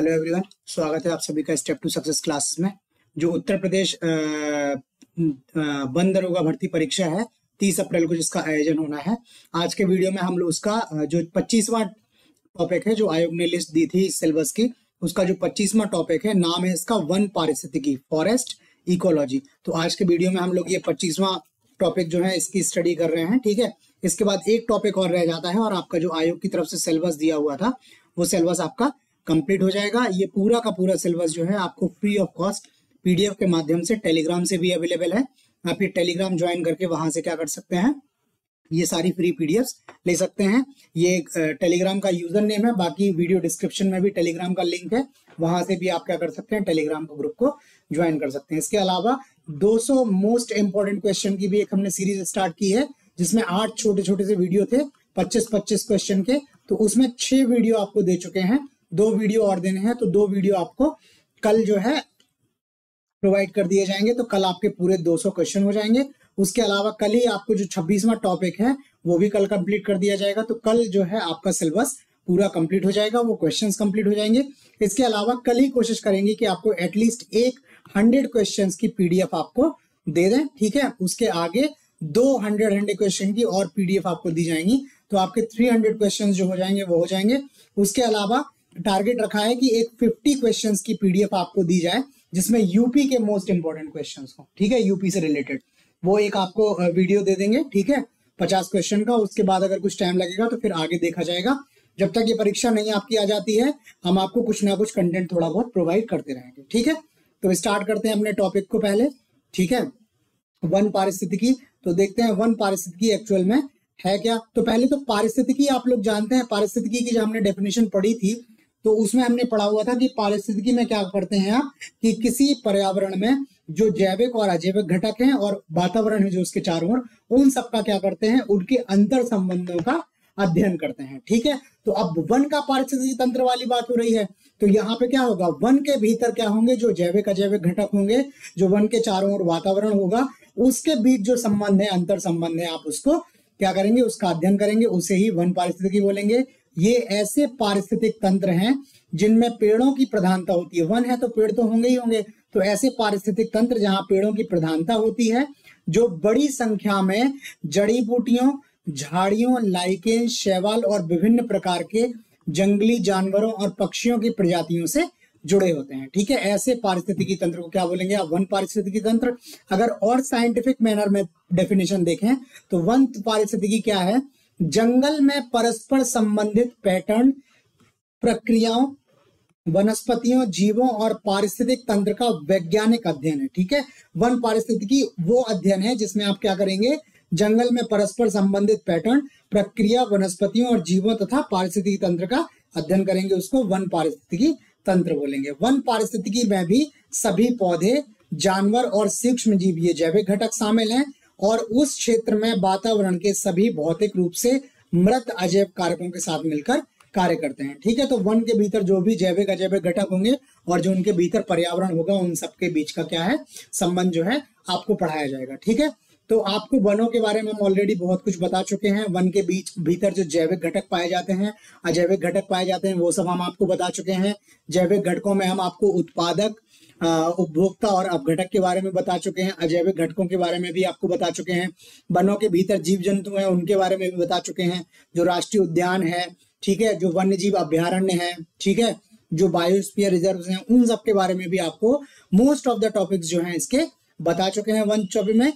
Hello everyone, स्वागत है आप सभी का स्टेप टू सक्सेस क्लासेस में। जो उत्तर प्रदेश वन दरोगा भर्ती परीक्षा है 30 अप्रैल को जिसका आयोजन होना है, आज के वीडियो में हम लोग उसका जो 25वां टॉपिक है, जो आयोग ने लिस्ट दी थी सिलेबस की, उसका जो 25वां टॉपिक है, नाम है इसका वन पारिस्थितिकी, फॉरेस्ट इकोलॉजी। तो आज के वीडियो में हम लोग ये 25वां टॉपिक जो है इसकी स्टडी कर रहे हैं। ठीक है, इसके बाद एक टॉपिक और रह जाता है और आपका जो आयोग की तरफ से सिलेबस दिया हुआ था वो सिलेबस आपका कंप्लीट हो जाएगा। ये पूरा का पूरा सिलेबस जो है आपको फ्री ऑफ कॉस्ट पीडीएफ के माध्यम से टेलीग्राम से भी अवेलेबल है। आप ये टेलीग्राम ज्वाइन करके वहां से क्या कर सकते हैं, ये सारी फ्री पीडीएफ्स ले सकते हैं। ये टेलीग्राम का यूजर नेम है, बाकी वीडियो डिस्क्रिप्शन में भी टेलीग्राम का लिंक है, वहां से भी आप क्या कर सकते हैं, टेलीग्राम को ग्रुप को ज्वाइन कर सकते हैं। इसके अलावा 200 मोस्ट इंपॉर्टेंट क्वेश्चन की भी एक हमने सीरीज स्टार्ट की है, जिसमें 8 छोटे छोटे से वीडियो थे 25-25 क्वेश्चन के। तो उसमें 6 वीडियो आपको दे चुके हैं, 2 वीडियो और देने हैं, तो 2 वीडियो आपको कल जो है प्रोवाइड कर दिए जाएंगे। तो कल आपके पूरे 200 क्वेश्चन हो जाएंगे। उसके अलावा कल ही आपको जो 26वां टॉपिक है वो भी कल कंप्लीट कर दिया जाएगा। तो कल जो है आपका सिलेबस पूरा कंप्लीट हो जाएगा, वो क्वेश्चंस कंप्लीट हो जाएंगे। इसके अलावा कल ही कोशिश करेंगे कि आपको एटलीस्ट 100 क्वेश्चंस की पीडीएफ आपको दे दें। ठीक है, उसके आगे 200 क्वेश्चन की और पीडीएफ आपको दी जाएंगी, तो आपके 300 क्वेश्चन जो हो जाएंगे वो हो जाएंगे। उसके अलावा टारगेट रखा है कि एक 50 क्वेश्चंस की पीडीएफ आपको दी जाए, जिसमें यूपी के मोस्ट इंपोर्टेंट क्वेश्चंस हो। ठीक है, यूपी से रिलेटेड वो एक आपको वीडियो दे देंगे। ठीक है, 50 क्वेश्चन का। उसके बाद अगर कुछ टाइम लगेगा तो फिर आगे देखा जाएगा। जब तक ये परीक्षा नहीं आपकी आ जाती है, हम आपको कुछ ना कुछ कंटेंट थोड़ा बहुत प्रोवाइड करते रहेंगे। ठीक है, तो स्टार्ट करते हैं अपने टॉपिक को पहले। ठीक है, वन पारिस्थितिकी। तो देखते हैं वन पारिस्थितिकी एक्चुअल में है क्या। तो पहले तो पारिस्थितिकी आप लोग जानते हैं, पारिस्थितिकी की जब हमने डेफिनेशन पढ़ी थी तो उसमें हमने पढ़ा हुआ था कि पारिस्थितिकी में क्या करते हैं आप, कि किसी पर्यावरण में जो जैविक और अजैविक घटक हैं और वातावरण है जो उसके चारों ओर, उन सबका क्या करते हैं, उनके अंतर संबंधों का अध्ययन करते हैं। ठीक है, तो अब वन का पारिस्थितिकी तंत्र वाली बात हो रही है, तो यहाँ पे क्या होगा, वन के भीतर क्या होंगे, जो जैविक अजैविक घटक होंगे, जो वन के चारों ओर वातावरण होगा, उसके बीच जो संबंध है, अंतर संबंध है, आप उसको क्या करेंगे, उसका अध्ययन करेंगे, उसे ही वन पारिस्थितिकी बोलेंगे। ये ऐसे पारिस्थितिक तंत्र हैं जिनमें पेड़ों की प्रधानता होती है। वन है तो पेड़ तो होंगे ही होंगे, तो ऐसे पारिस्थितिक तंत्र जहां पेड़ों की प्रधानता होती है, जो बड़ी संख्या में जड़ी बूटियों, झाड़ियों, लाइकेन, शैवाल और विभिन्न प्रकार के जंगली जानवरों और पक्षियों की प्रजातियों से जुड़े होते हैं। ठीक है, ऐसे पारिस्थितिकी तंत्र को क्या बोलेंगे आप, वन पारिस्थितिकी तंत्र। अगर और साइंटिफिक मैनर में डेफिनेशन देखें तो वन पारिस्थितिकी क्या है, जंगल में परस्पर संबंधित पैटर्न, प्रक्रियाओं, वनस्पतियों, जीवों और पारिस्थितिक तंत्र का वैज्ञानिक अध्ययन है। ठीक है, वन पारिस्थितिकी वो अध्ययन है जिसमें आप क्या करेंगे, जंगल में परस्पर संबंधित पैटर्न, प्रक्रिया, वनस्पतियों और जीवों तथा पारिस्थितिकी तंत्र का अध्ययन करेंगे, उसको वन पारिस्थितिकी तंत्र बोलेंगे। वन पारिस्थितिकी में भी सभी पौधे, जानवर और सूक्ष्म जीव, ये जैविक घटक शामिल हैं, और उस क्षेत्र में वातावरण के सभी भौतिक रूप से मृत अजैव कारकों के साथ मिलकर कार्य करते हैं। ठीक है, तो वन के भीतर जो भी जैविक अजैविक घटक होंगे और जो उनके भीतर पर्यावरण होगा, उन सबके बीच का क्या है, संबंध जो है आपको पढ़ाया जाएगा। ठीक है, तो आपको वनों के बारे में हम ऑलरेडी बहुत कुछ बता चुके हैं। वन के बीच भीतर जो जैविक घटक पाए जाते हैं, अजैविक घटक पाए जाते हैं, वो सब हम आपको बता चुके हैं। जैविक घटकों में हम आपको उत्पादक, उपभोक्ता और अपघटक के बारे में बता चुके हैं। अजैविक घटकों के बारे में भी आपको बता चुके हैं। वनों के भीतर जीव जंतु हैं, उनके बारे में भी बता चुके हैं। जो राष्ट्रीय उद्यान है, ठीक है, जो वन्य जीव अभ्यारण्य है, ठीक है, जो बायोस्फीयर रिजर्व हैं, उन सब के बारे में भी आपको मोस्ट ऑफ द टॉपिक्स जो हैं इसके बता चुके हैं वन टॉपिक में।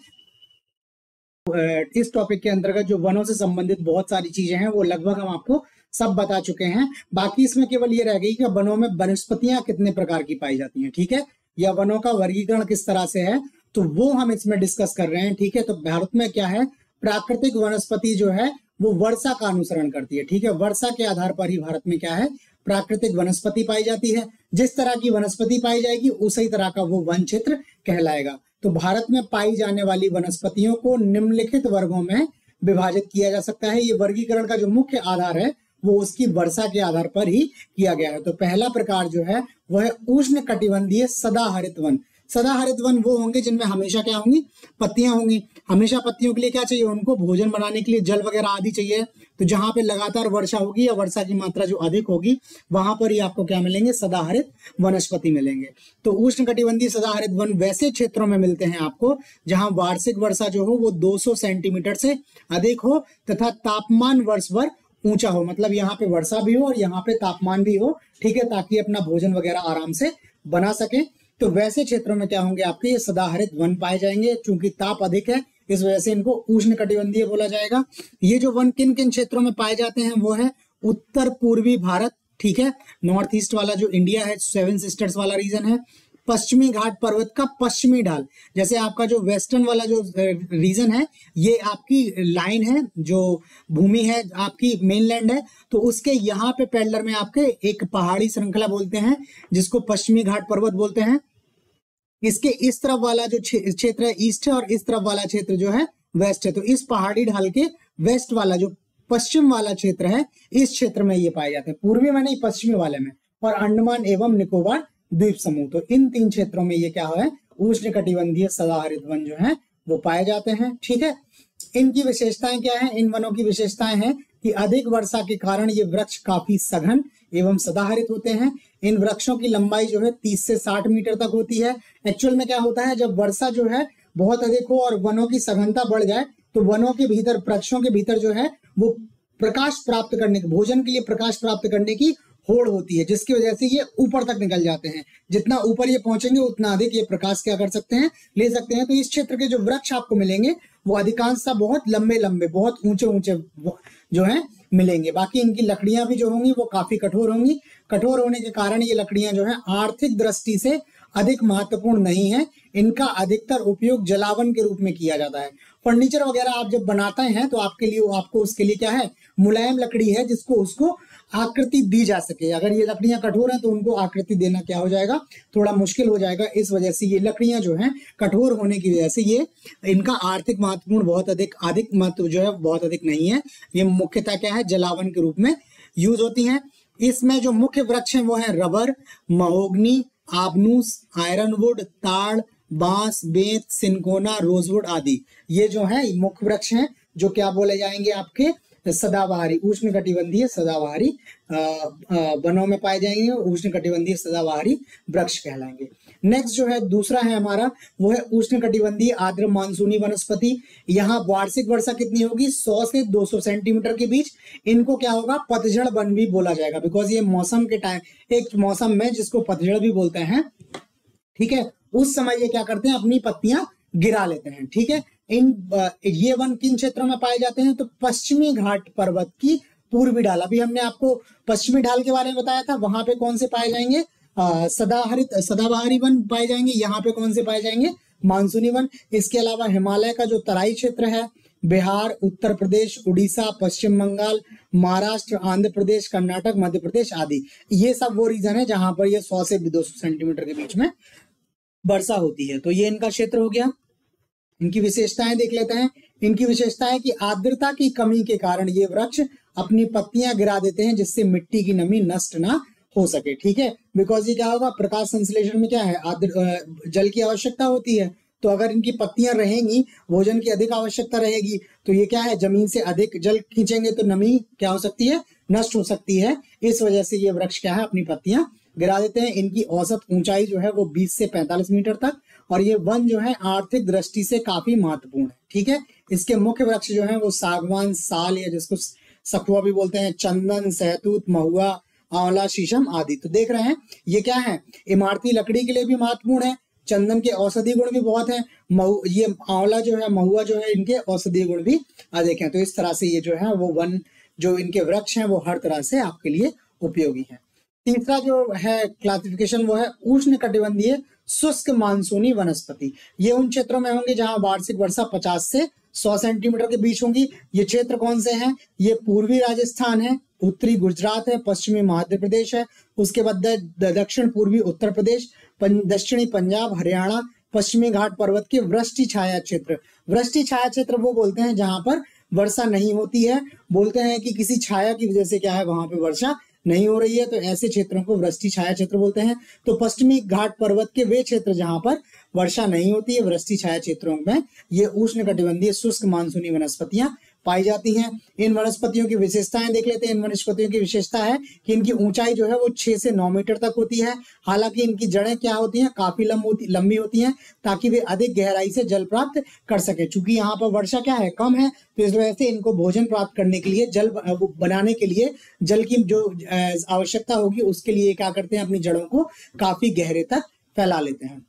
इस टॉपिक के अंतर्गत जो वनों से संबंधित बहुत सारी चीजें हैं वो लगभग हम आपको सब बता चुके हैं। बाकी इसमें केवल ये रह गई कि वनों में वनस्पतियां कितने प्रकार की पाई जाती हैं। ठीक है, या वनों का वर्गीकरण किस तरह से है, तो वो हम इसमें डिस्कस कर रहे हैं। ठीक है, तो भारत में क्या है, प्राकृतिक वनस्पति जो है वो वर्षा का अनुसरण करती है। ठीक है, वर्षा के आधार पर ही भारत में क्या है, प्राकृतिक वनस्पति पाई जाती है। जिस तरह की वनस्पति पाई जाएगी उसी तरह का वो वन क्षेत्र कहलाएगा। तो भारत में पाई जाने वाली वनस्पतियों को निम्नलिखित वर्गों में विभाजित किया जा सकता है। ये वर्गीकरण का जो मुख्य आधार है वो उसकी वर्षा के आधार पर ही किया गया है। तो पहला प्रकार जो है वह है उष्ण कटिबंधीय सदाहरित वन। सदाहरित वन वो होंगे जिनमें हमेशा क्या होंगी, पत्तियां होंगी। हमेशा पत्तियों के लिए क्या चाहिए, उनको भोजन बनाने के लिए जल वगैरह आदि चाहिए। तो जहां पे लगातार वर्षा होगी या वर्षा की मात्रा जो अधिक होगी, वहां पर ही आपको क्या मिलेंगे, सदाहरित वनस्पति मिलेंगे। तो उष्णकटिबंधीय सदाहरित वन वैसे क्षेत्रों में मिलते हैं आपको जहां वार्षिक वर्षा जो हो वो 200 सेंटीमीटर से अधिक हो तथा तापमान वर्ष भर ऊंचा हो। मतलब यहाँ पे वर्षा भी हो और यहाँ पे तापमान भी हो, ठीक है, ताकि अपना भोजन वगैरह आराम से बना सके। तो वैसे क्षेत्रों में क्या होंगे आपके, ये सदाहरित वन पाए जाएंगे। चूंकि ताप अधिक है इस वजह से इनको उष्णकटिबंधीय बोला जाएगा। ये जो वन किन किन क्षेत्रों में पाए जाते हैं वो है उत्तर पूर्वी भारत, ठीक है, नॉर्थ ईस्ट वाला जो इंडिया है, सेवन सिस्टर्स वाला रीजन है। पश्चिमी घाट पर्वत का पश्चिमी ढाल, जैसे आपका जो वेस्टर्न वाला जो रीजन है, ये आपकी लाइन है, जो भूमि है आपकी मेनलैंड है, तो उसके यहाँ पे पैरेलल में आपके एक पहाड़ी श्रृंखला बोलते हैं जिसको पश्चिमी घाट पर्वत बोलते हैं। इसके इस तरफ वाला जो क्षेत्र है ईस्ट है और इस तरफ वाला क्षेत्र जो है वेस्ट है। तो इस पहाड़ी ढाल के वेस्ट वाला जो पश्चिम वाला क्षेत्र है, इस क्षेत्र में ये पाए जाते हैं, पूर्वी में नहीं पश्चिमी वाले में। और अंडमान एवं निकोबार द्वीप समूह, तो इन 3 क्षेत्रों में ये क्या है, उष्णकटिबंधीय सदाहरित वन जो है वो पाए जाते हैं, ठीक है। इनकी विशेषताएं क्या है, इन वनों की विशेषताएं हैं कि अधिक वर्षा के कारण ये वृक्ष काफी सघन एवं सदाहरित होते हैं। इन वृक्षों की लंबाई जो है 30 से 60 मीटर तक होती है। एक्चुअल में क्या होता है, जब वर्षा जो है बहुत अधिक हो और वनों की सघनता बढ़ जाए तो वनों के भीतर, वृक्षों के भीतर जो है वो प्रकाश प्राप्त करने के, भोजन के लिए प्रकाश प्राप्त करने की होड़ होती है, जिसकी वजह से ये ऊपर तक निकल जाते हैं। जितना ऊपर ये पहुंचेंगे उतना अधिक ये प्रकाश क्या कर सकते हैं, ले सकते हैं। तो इस क्षेत्र के जो वृक्ष आपको मिलेंगे वो अधिकांशतः बहुत लंबे लंबे, बहुत ऊंचे ऊंचे जो है मिलेंगे। बाकी इनकी लकड़ियां भी जो होंगी वो काफी कठोर होंगी। कठोर होने के कारण ये लकड़ियां जो है आर्थिक दृष्टि से अधिक महत्वपूर्ण नहीं है। इनका अधिकतर उपयोग जलावन के रूप में किया जाता है। फर्नीचर वगैरह आप जब बनाते हैं तो आपको उसके लिए क्या है, मुलायम लकड़ी है जिसको उसको आकृति दी जा सके। अगर ये लकड़ियां कठोर हैं तो उनको आकृति देना क्या हो जाएगा, थोड़ा मुश्किल हो जाएगा। इस वजह से ये लकड़ियां जो हैं कठोर होने की वजह से ये इनका आर्थिक महत्वपूर्ण बहुत अधिक महत्व जो है बहुत अधिक नहीं है। ये मुख्यतः क्या है, जलावन के रूप में यूज होती हैं। इसमें जो मुख्य वृक्ष हैं वो है रबर, महोगनी, आबनूस, आयरनवुड, ताड़, बांस, बेंत, सिनकोना, रोजवुड आदि। ये जो है मुख्य वृक्ष हैं जो क्या बोले जाएंगे, आपके सदाबहारी, उष्णकटिबंधीय सदाबहारी वनों में पाए जाएंगे, उष्णकटिबंधीय सदाबहारी वृक्ष कहलाएंगे। नेक्स्ट जो है दूसरा है हमारा, वो है उष्णकटिबंधीय आर्द्र मानसूनी वनस्पति। यहाँ वार्षिक वर्षा कितनी होगी, 100 से 200 सेंटीमीटर के बीच। इनको क्या होगा, पतझड़ वन भी बोला जाएगा, बिकॉज ये मौसम के टाइम, एक मौसम में जिसको पतझड़ भी बोलते हैं, ठीक है, उस समय ये क्या करते हैं, अपनी पत्तियां गिरा लेते हैं, ठीक है। ये वन किन क्षेत्रों में पाए जाते हैं, तो पश्चिमी घाट पर्वत की पूर्वी ढाल, अभी हमने आपको पश्चिमी ढाल के बारे में बताया था, वहां पे कौन से पाए जाएंगे, सदाबहारी वन पाए जाएंगे। यहाँ पे कौन से पाए जाएंगे, मानसूनी वन। इसके अलावा हिमालय का जो तराई क्षेत्र है, बिहार, उत्तर प्रदेश, उड़ीसा, पश्चिम बंगाल, महाराष्ट्र, आंध्र प्रदेश, कर्नाटक, मध्य प्रदेश आदि, ये सब वो रीजन है जहां पर ये 100 से 200 सेंटीमीटर के बीच में वर्षा होती है। तो ये इनका क्षेत्र हो गया। इनकी विशेषताएं देख लेते हैं। इनकी विशेषता है कि आर्द्रता की कमी के कारण ये वृक्ष अपनी पत्तियां गिरा देते हैं जिससे मिट्टी की नमी नष्ट ना हो सके, ठीक है। बिकॉज ये क्या होगा, प्रकाश संश्लेषण में क्या है, जल की आवश्यकता होती है। तो अगर इनकी पत्तियां रहेंगी, भोजन की अधिक आवश्यकता रहेगी, तो ये क्या है, जमीन से अधिक जल खींचेंगे तो नमी क्या हो सकती है, नष्ट हो सकती है। इस वजह से ये वृक्ष क्या है, अपनी पत्तियां गिरा देते हैं। इनकी औसत ऊंचाई जो है वो 20 से 45 मीटर तक, और ये वन जो है आर्थिक दृष्टि से काफी महत्वपूर्ण है, ठीक है। इसके मुख्य वृक्ष जो है वो सागवान, साल या जिसको सखुआ भी बोलते हैं, चंदन, सहतूत, महुआ, आंवला, शीशम आदि। तो देख रहे हैं ये क्या है, इमारती लकड़ी के लिए भी महत्वपूर्ण है। चंदन के औषधि गुण भी बहुत है, ये आंवला जो है, महुआ जो है, इनके औषधीय गुण भी अधिक हैं। तो इस तरह से ये जो है वो वन, जो इनके वृक्ष हैं वो हर तरह से आपके लिए उपयोगी है। तीसरा जो है क्लासिफिकेशन वो है उष्णकटिबंधीय शुष्क मानसूनी वनस्पति। ये उन क्षेत्रों में होंगे जहां वार्षिक वर्षा 50 से 100 सेंटीमीटर के बीच होंगी। ये क्षेत्र कौन से हैं, ये पूर्वी राजस्थान है, उत्तरी गुजरात है, पश्चिमी मध्य प्रदेश है, उसके बाद दक्षिण पूर्वी उत्तर प्रदेश, दक्षिणी पंजाब, हरियाणा, पश्चिमी घाट पर्वत के वृष्टि छाया क्षेत्र। वृष्टि छाया क्षेत्र वो बोलते हैं जहां पर वर्षा नहीं होती है, बोलते हैं कि किसी छाया की वजह से क्या है, वहां पे वर्षा नहीं हो रही है तो ऐसे क्षेत्रों को वृष्टि छाया क्षेत्र बोलते हैं। तो पश्चिमी घाट पर्वत के वे क्षेत्र जहां पर वर्षा नहीं होती है, वृष्टि छाया क्षेत्रों में ये उष्णकटिबंधीय शुष्क मानसूनी वनस्पतियां पाई जाती हैं। इन वनस्पतियों की विशेषताएं देख लेते हैं। इन वनस्पतियों की विशेषता है कि इनकी ऊंचाई जो है वो 6 से 9 मीटर तक होती है। हालांकि इनकी जड़ें क्या होती हैं, काफी लंबी होती हैं ताकि वे अधिक गहराई से जल प्राप्त कर सके। चूंकि यहाँ पर वर्षा क्या है, कम है, तो इस वजह से इनको भोजन प्राप्त करने के लिए, जल बनाने के लिए जल की जो आवश्यकता होगी उसके लिए क्या करते हैं, अपनी जड़ों को काफी गहरे तक फैला लेते हैं।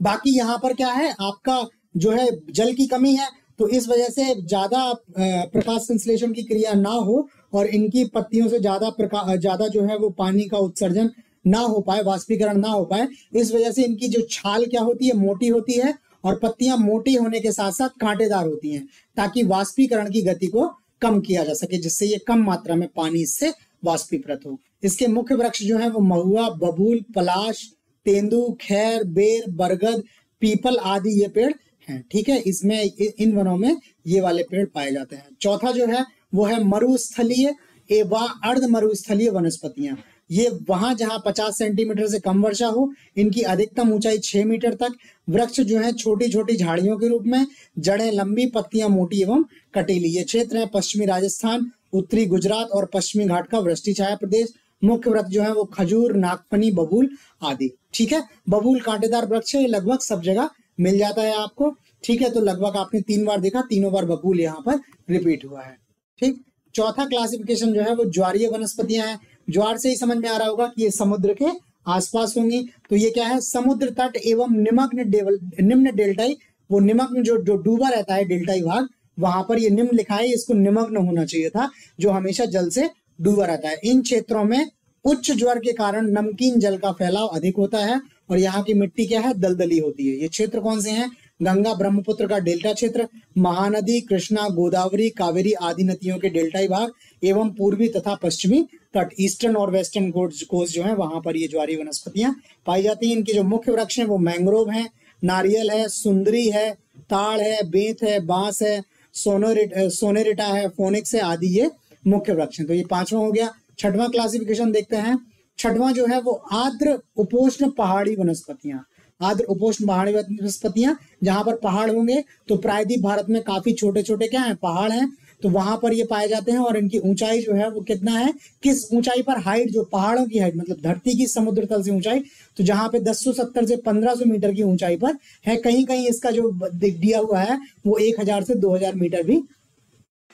बाकी यहाँ पर क्या है, आपका जो है जल की कमी है, तो इस वजह से ज्यादा प्रकाश संश्लेषण की क्रिया ना हो और इनकी पत्तियों से ज्यादा जो है वो पानी का उत्सर्जन ना हो पाए, वाष्पीकरण ना हो पाए। इस वजह से इनकी जो छाल क्या होती है, मोटी होती है और पत्तियां मोटी होने के साथ साथ कांटेदार होती हैं ताकि वाष्पीकरण की गति को कम किया जा सके, जिससे ये कम मात्रा में पानी इससे वाष्पीकृत हो। इसके मुख्य वृक्ष जो है वो महुआ, बबूल, पलाश, तेंदू, खैर, बेर, बरगद, पीपल आदि ये पेड़ हैं। ठीक है, इसमें इन वनों में ये वाले पेड़ पाए जाते हैं। चौथा जो है वो है मरुस्थलीय एवं अर्ध मरुस्थलीय वनस्पतियां। ये वहां जहां 50 सेंटीमीटर से कम वर्षा हो, इनकी अधिकतम ऊंचाई 6 मीटर तक, वृक्ष जो है छोटी छोटी झाड़ियों के रूप में, जड़ें लंबी, पत्तियां मोटी एवं कटीली। ये क्षेत्र है पश्चिमी राजस्थान, उत्तरी गुजरात और पश्चिमी घाट का वृष्टि छाया प्रदेश। मुख्य वृक्ष जो है वो खजूर, नागफनी, बबूल आदि। ठीक है, बबूल कांटेदार वृक्ष है, लगभग सब जगह मिल जाता है आपको। ठीक है, तो लगभग आपने 3 बार देखा, तीनों बार बबूल यहाँ पर रिपीट हुआ है। ठीक, चौथा क्लासिफिकेशन जो है वो ज्वारीय वनस्पतियां हैं। ज्वार से ही समझ में आ रहा होगा कि ये समुद्र के आसपास होंगी। तो ये क्या है, समुद्र तट एवं निम्न डेल्टाई, वो निमग्न जो डूबा रहता है डेल्टाई भाग, वहां पर ये निम्न लिखा है, इसको निमग्न होना चाहिए था, जो हमेशा जल से डूबा रहता है। इन क्षेत्रों में उच्च ज्वर के कारण नमकीन जल का फैलाव अधिक होता है और यहाँ की मिट्टी क्या है, दलदली होती है। ये क्षेत्र कौन से हैं, गंगा ब्रह्मपुत्र का डेल्टा क्षेत्र, महानदी, कृष्णा, गोदावरी, कावेरी आदि नदियों के डेल्टाई भाग एवं पूर्वी तथा पश्चिमी तट, ईस्टर्न और वेस्टर्न कोस्ट जो है वहां पर ये ज्वारीय वनस्पतियां पाई जाती हैं। इनके जो मुख्य वृक्ष हैं वो मैंग्रोव है, नारियल है, सुंदरी है, ताड़ है, बेंत है, बांस है, सोनेरिटा है, फोनिक्स है आदि ये मुख्य वृक्ष हैं। तो ये 5वां हो गया। 6वां क्लासिफिकेशन देखते हैं। 6वां जो है वो आर्द्र उपोष्ण पहाड़ी वनस्पतियां। आर्द्र उपोष्ण पहाड़ी वनस्पतियां, जहां पर पहाड़ होंगे तो प्रायद्वीप भारत में काफी छोटे छोटे क्या है, पहाड़ हैं, तो वहां पर ये पाए जाते हैं। और इनकी ऊंचाई जो है वो कितना है, किस ऊंचाई पर, हाइट जो पहाड़ों की हाइट मतलब धरती की समुद्र तल से ऊंचाई, तो जहां पे 1070 से 1500 मीटर की ऊंचाई पर है। कहीं कहीं इसका जो दिया हुआ है वो 1000 से 2000 मीटर भी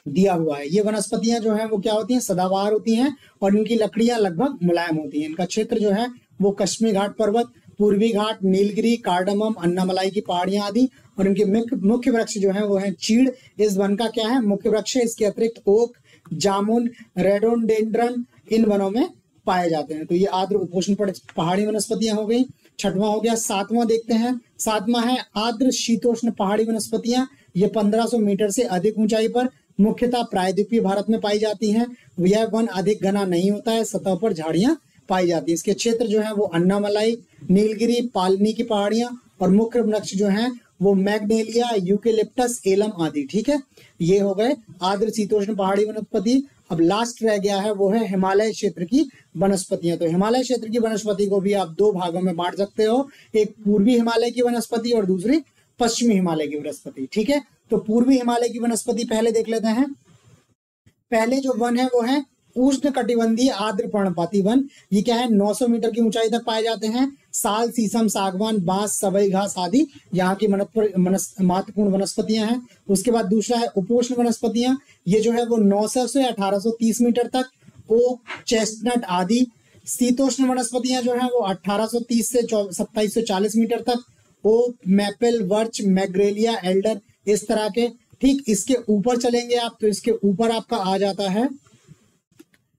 दिया हुआ है। ये वनस्पतियां जो है वो क्या होती हैं, सदाबहार होती हैं और इनकी लकड़ियां लगभग मुलायम होती हैं। इनका क्षेत्र जो है वो कश्मीर घाट पर्वत, पूर्वी घाट, नीलगिरी, कार्डमम, अन्नामलाई की पहाड़ियां आदि। और इनके मुख्य वृक्ष जो है वो है चीड़। इस वन का क्या है, मुख्य वृक्ष है। इसके अतिरिक्त ओक, जामुन, रेडोडेंड्रन इन वनों में पाए जाते हैं। तो ये आर्द्र उपोष्ण पहाड़ी वनस्पतियां हो गई। 6वां हो गया। 7वां देखते हैं। 7वां है आर्द्र शीतोष्ण पहाड़ी वनस्पतियां। ये 1500 मीटर से अधिक ऊंचाई पर मुख्यतः प्रायद्वीपीय भारत में पाई जाती हैं। यह वन अधिक घना नहीं होता है, सतह पर झाड़ियां पाई जाती है। इसके क्षेत्र जो है वो अन्नामलाई, नीलगिरी, पालनी की पहाड़ियां और मुख्य वृक्ष जो हैं वो मैग्नेलिया, यूकेलिप्टस, एलम आदि। ठीक है, ये हो गए आर्द्र शीतोष्ण पहाड़ी वनस्पति। अब लास्ट रह गया है वो है हिमालय क्षेत्र की वनस्पतियां। तो हिमालय क्षेत्र की वनस्पति को भी आप 2 भागों में बांट सकते हो, एक पूर्वी हिमालय की वनस्पति और दूसरी पश्चिमी हिमालय की वनस्पति। ठीक है, तो पूर्वी हिमालय की वनस्पति पहले देख लेते हैं। पहले जो वन है वो है उष्ण कटिबंधीय आर्द्र पर्णपाती वन। ये क्या है, 900 मीटर की ऊंचाई तक पाए जाते हैं। साल, शीशम, सागवान, बांस, सबई घास आदि यहाँ की महत्वपूर्ण वनस्पतियां हैं। उसके बाद दूसरा है उपोष्ण वनस्पतियां। ये जो है वो 900 से 1830 मीटर तक, ओक, चेस्टनट आदि। शीतोष्ण वनस्पतियां जो है वो 1830 से 2740 मीटर तक, ओक, मैपल, वर्च, मैग्रेलिया, एल्डर इस तरह के। ठीक, इसके ऊपर चलेंगे आप तो इसके ऊपर आपका आ जाता है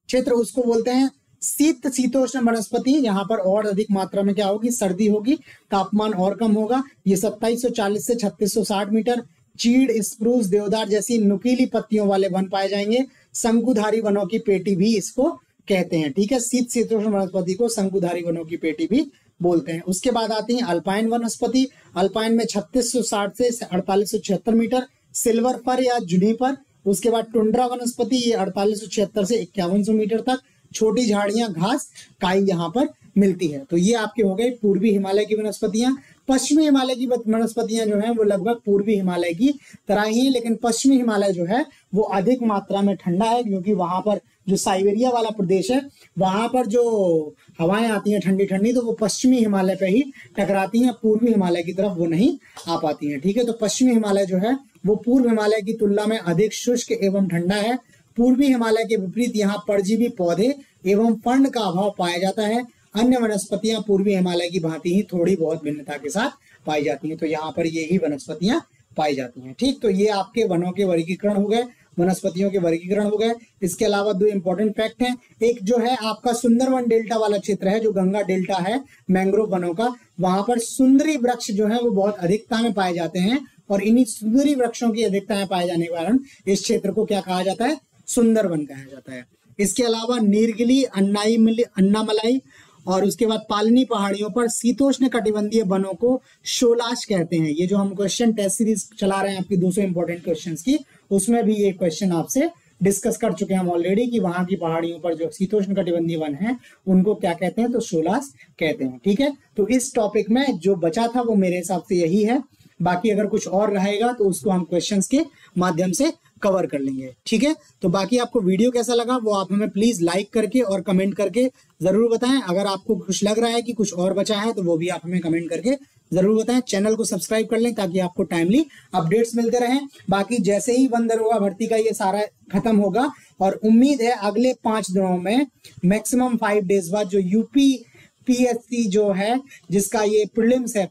क्षेत्र, उसको बोलते हैं शीतोष्ण वनस्पति। यहाँ पर और अधिक मात्रा में क्या होगी, सर्दी होगी, तापमान और कम होगा। ये 2740 से 3660 मीटर। चीड़, स्प्रूस, देवदार जैसी नुकीली पत्तियों वाले वन पाए जाएंगे। शंकुधारी वनों की पेटी भी इसको कहते हैं। ठीक है, शीतोष्ण वनस्पति को शंकुधारी वनों की पेटी भी बोलते हैं। उसके बाद आती है अल्पाइन वनस्पति। अल्पाइन में 3660 से 4876 मीटर। सिल्वर फर या जुनिपर। उसके बाद टुंड्रा वनस्पति, ये 4876 से 5100 मीटर तक। छोटी झाड़ियां, घास, काई यहाँ पर मिलती है। तो ये आपके हो गए पूर्वी हिमालय की वनस्पतियां। पश्चिमी हिमालय की वनस्पतियां जो है वो लगभग पूर्वी हिमालय की तरह ही है, लेकिन पश्चिमी हिमालय जो है वो अधिक मात्रा में ठंडा है, क्योंकि वहां पर जो साइबेरिया वाला प्रदेश है वहां पर जो हवाएं आती हैं ठंडी ठंडी, तो वो पश्चिमी हिमालय पे ही टकराती हैं, पूर्वी हिमालय की तरफ वो नहीं आ पाती हैं। ठीक है, तो पश्चिमी हिमालय जो है वो पूर्व हिमालय की तुलना में अधिक शुष्क एवं ठंडा है। पूर्वी हिमालय के विपरीत यहाँ परजीवी पौधे एवं फंड का अभाव पाया जाता है। अन्य वनस्पतियां पूर्वी हिमालय की भांति ही थोड़ी बहुत भिन्नता के साथ पाई जाती हैं। तो यहाँ पर ये ही वनस्पतियां पाई जाती हैं। ठीक, तो ये आपके वनों के वर्गीकरण हो गए, वनस्पतियों के वर्गीकरण हो गए। इसके अलावा दो इंपॉर्टेंट फैक्ट हैं। एक जो है आपका सुंदरवन डेल्टा वाला क्षेत्र है, जो गंगा डेल्टा है मैंग्रोव वनों का, वहां पर सुंदरी वृक्ष जो है वो बहुत अधिकता में पाए जाते हैं, और इन्हीं सुंदरी वृक्षों की अधिकता में पाए जाने के कारण इस क्षेत्र को क्या कहा जाता है? सुंदरवन कहा जाता है। इसके अलावा नीलगिरी, अन्नामलाई और उसके बाद पालनी पहाड़ियों पर शीतोष्ण कटिबंधीय वनों को शोलाश कहते हैं। ये जो हम क्वेश्चन टेस्ट सीरीज चला रहे हैं आपकी 200 इंपॉर्टेंट क्वेश्चंस की, उसमें भी ये क्वेश्चन आपसे डिस्कस कर चुके हैं हम ऑलरेडी कि वहां की पहाड़ियों पर जो शीतोष्ण कटिबंधीय वन है उनको क्या कहते हैं? तो शोलाश कहते हैं। ठीक है, तो इस टॉपिक में जो बचा था वो मेरे हिसाब से यही है। बाकी अगर कुछ और रहेगा तो उसको हम क्वेश्चंस के माध्यम से कवर कर लेंगे। ठीक है, तो बाकी आपको वीडियो कैसा लगा वो आप हमें प्लीज लाइक करके और कमेंट करके जरूर बताएं। अगर आपको कुछ लग रहा है कि कुछ और बचा है तो वो भी आप हमें कमेंट करके जरूर बताएं। चैनल को सब्सक्राइब कर लें ताकि आपको टाइमली अपडेट्स मिलते रहें। बाकी जैसे ही वन दरोगा भर्ती का ये सारा खत्म होगा, और उम्मीद है अगले 5 दिनों में मैक्सिमम 5 डेज बाद जो यूपी PSC जो है जिसका ये प्रीलिम्स है,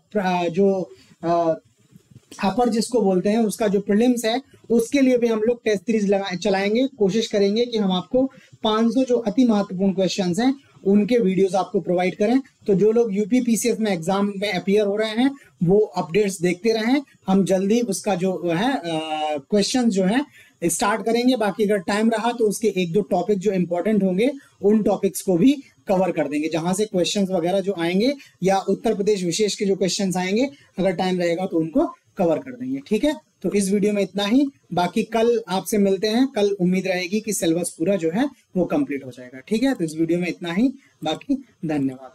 जो अपर जिसको बोलते हैं, उसका जो प्रीलिम्स है उसके लिए भी हम लोग टेस्ट सीरीज चलाएंगे। कोशिश करेंगे कि हम आपको 500 जो अति महत्वपूर्ण क्वेश्चंस हैं उनके वीडियोस आपको प्रोवाइड करें। तो जो लोग यूपी PCS में एग्जाम में अपीयर हो रहे हैं वो अपडेट्स देखते रहें। हम जल्दी उसका जो है क्वेश्चन जो है स्टार्ट करेंगे। बाकी अगर टाइम रहा तो उसके 1-2 टॉपिक जो इंपॉर्टेंट होंगे उन टॉपिक्स को भी कवर कर देंगे, जहां से क्वेश्चंस वगैरह जो आएंगे या उत्तर प्रदेश विशेष के जो क्वेश्चंस आएंगे अगर टाइम रहेगा तो उनको कवर कर देंगे। ठीक है, तो इस वीडियो में इतना ही। बाकी कल आपसे मिलते हैं। कल उम्मीद रहेगी कि सिलेबस पूरा जो है वो कंप्लीट हो जाएगा। ठीक है, तो इस वीडियो में इतना ही। बाकी धन्यवाद।